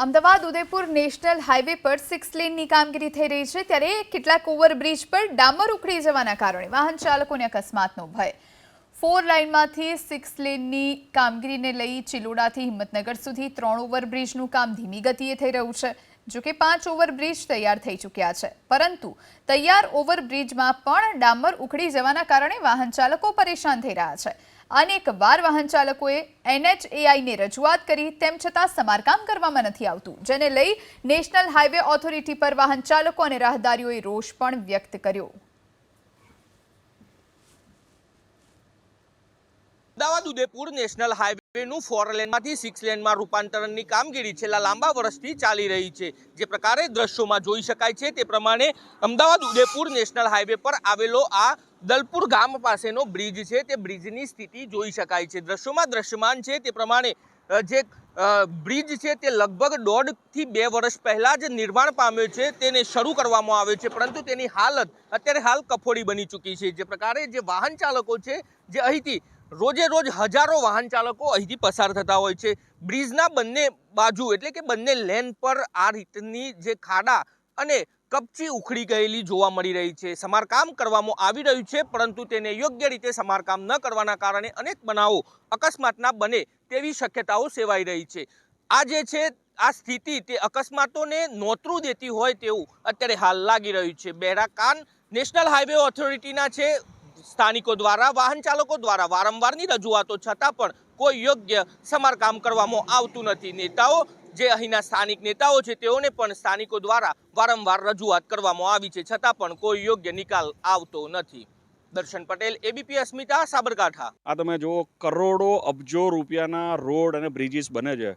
Ahmedabad Udaipur national highway પર 6 લેનની કામગીરી થઈ રહી છે ત્યારે કેટલાક ઓવરબ્રિજ પર ડામર ઉખડી જવાના કારણે વાહન ચાલકોને અકસ્માતનો ભય 4 લાઇનમાંથી 6 લેનની કામગીરીને લઈ ચિલોડાથી હિંમતનગર સુધી 3 ઓવરબ્રિજનું કામ ધીમી ગતિએ થઈ રહ્યું છે જો કે 5 ઓવરબ્રિજ તૈયાર થઈ ચૂક્યા છે પરંતુ તૈયાર ઓવરબ્રિજમાં પણ ડામર ઉખડી જવાના કારણે વાહન ચાલકો પરેશાન થઈ રહ્યા છે અનેક વાર વાહન ચાલકોએ NHAI ને રજૂઆત કરી તેમ છતાં સમારકામ કરવામાં નથી આવતું જેને લઈ નેશનલ હાઈવે ઓથોરિટી પર વાહન ચાલકો અને રાહદારીઓએ રોષ પણ વ્યક્ત કર્યો। અમદાવાદ ઉદયપુર નેશનલ હાઈવેનું 4 લેનમાંથી 6 લેનમાં રૂપાંતરણની કામગીરી છેલ્લા લાંબા વર્ષથી ચાલી રહી છે। જે પ્રકારે દ્રશ્યોમાં જોઈ શકાય છે તે પ્રમાણે અમદાવાદ ઉદયપુર નેશનલ હાઈવે પર આવેલો આ દલપુર ગામ પાસેનો બ્રિજ છે તે બ્રિજની સ્થિતિ જોઈ શકાય છે। દ્રશ્યોમાં દ્રશ્યમાન છે તે પ્રમાણે જે બ્રિજ છે તે લગભગ 1.5 થી 2 વર્ષ પહેલા જ નિર્માણ પામ્યો છે તેને શરૂ કરવામાં આવ્યો છે પરંતુ તેની હાલત અત્યારે હાલ કફોડી બની ચૂકી છે। જે પ્રકારે જે વાહન ચાલકો છે જે અહીંથી રોજે રોજ હજારો વાહન ચાલકો અહીંથી પસાર થતા હોય છે। બ્રિજના બંને બાજુ એટલે કે બંને લેન પર આ રીતની જે ખાડા અને કપચી ઉખડી ગયેલી જોવા મળી રહી છે। સમારકામ કરવામાં આવી રહ્યું છે પરંતુ તેને યોગ્ય રીતે સમારકામ ન કરવાના કારણે અનેક બનાવો અકસ્માતના બને તેવી શક્યતાઓ સેવાઈ રહી છે। આ જે છે આ સ્થિતિ તે અકસ્માતોને નોતરું દેતી હોય તેવું અત્યારે હાલ લાગી રહ્યું છે। બહેરા કાન નેશનલ હાઈવે ઓથોરિટીના છે। સ્થાનિકો દ્વારા વાહન ચાલકો દ્વારા વારંવારની રજૂઆતો છતાં પણ કોઈ યોગ્ય સમારકામ કરવામાં આવતું નથી। નેતાઓ જે અહીંના સ્થાનિક નેતાઓ છે તેઓને પણ સ્થાનિકો દ્વારા વારંવાર રજૂઆત કરવામાં આવી છે છતાં પણ કોઈ યોગ્ય નિકાલ આવતો નથી। દર્શન પટેલ, ABP અસ્મિતા, સાબરકાંઠા। આ તમે જો કરોડો અબજો રૂપિયાના રોડ અને બ્રિજીસ બને છે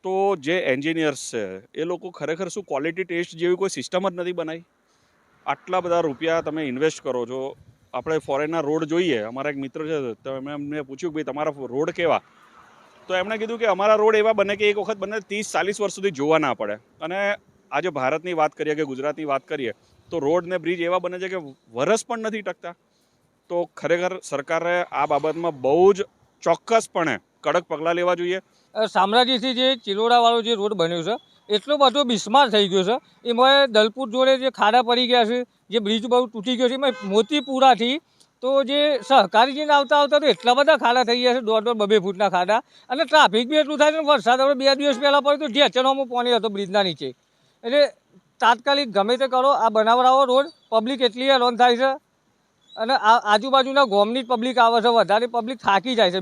તો જે એન્જિનિયર્સ છે એ લોકો ખરેખર શું ક્વોલિટી ટેસ્ટ જેવી કોઈ સિસ્ટમ જ નથી બનાવી? આટલા બધા રૂપિયા તમે ઇન્વેસ્ટ કરો છો, આપણે ફોરેનના રોડ જોઈએ। અમારા એક મિત્ર છે તો એમને પૂછ્યું કે ભાઈ તમારા રોડ કેવા, તો એમણે કીધું કે અમારા રોડ એવા બને કે એક વખત બને 30-40 વર્ષ સુધી જોવા ના પડે। અને આજે ભારતની વાત કરીએ કે ગુજરાતની વાત કરીએ તો રોડ ને બ્રિજ એવા બને છે કે વરસ પણ નથી ટકતા। તો ખરેખર સરકારે આ બાબતમાં બહુ જ ચોક્કસપણે કડક પગલાં લેવા જોઈએ। શામળાજીથી જે ચિલોડાવાળો જે રોડ બન્યો છે એટલો બધો બિસ્માર થઈ ગયો છે, એમાં દલપુર જોડે જે ખાડા પડી ગયા છે, જે બ્રિજ બહુ તૂટી ગયો છે, એમાં મોતીપુરાથી તો જે સહકારીજીને આવતા તો એટલા બધા ખાડા થઈ ગયા છે, 1.5-2 ફૂટના ખાડા। અને ટ્રાફિક બી એટલું થાય છે, વરસાદ હવે 2 દિવસ પહેલાં પડ્યો તો ઢેચણોમાં પાણી હતો બ્રિજના નીચે। એટલે તાત્કાલિક ગમે તે કરો, આ બનાવડાવો રોડ, પબ્લિક એટલી હેરાન થાય છે અને આજુબાજુના ગામની જ પબ્લિક આવે છે, વધારે પબ્લિક થાકી જાય છે।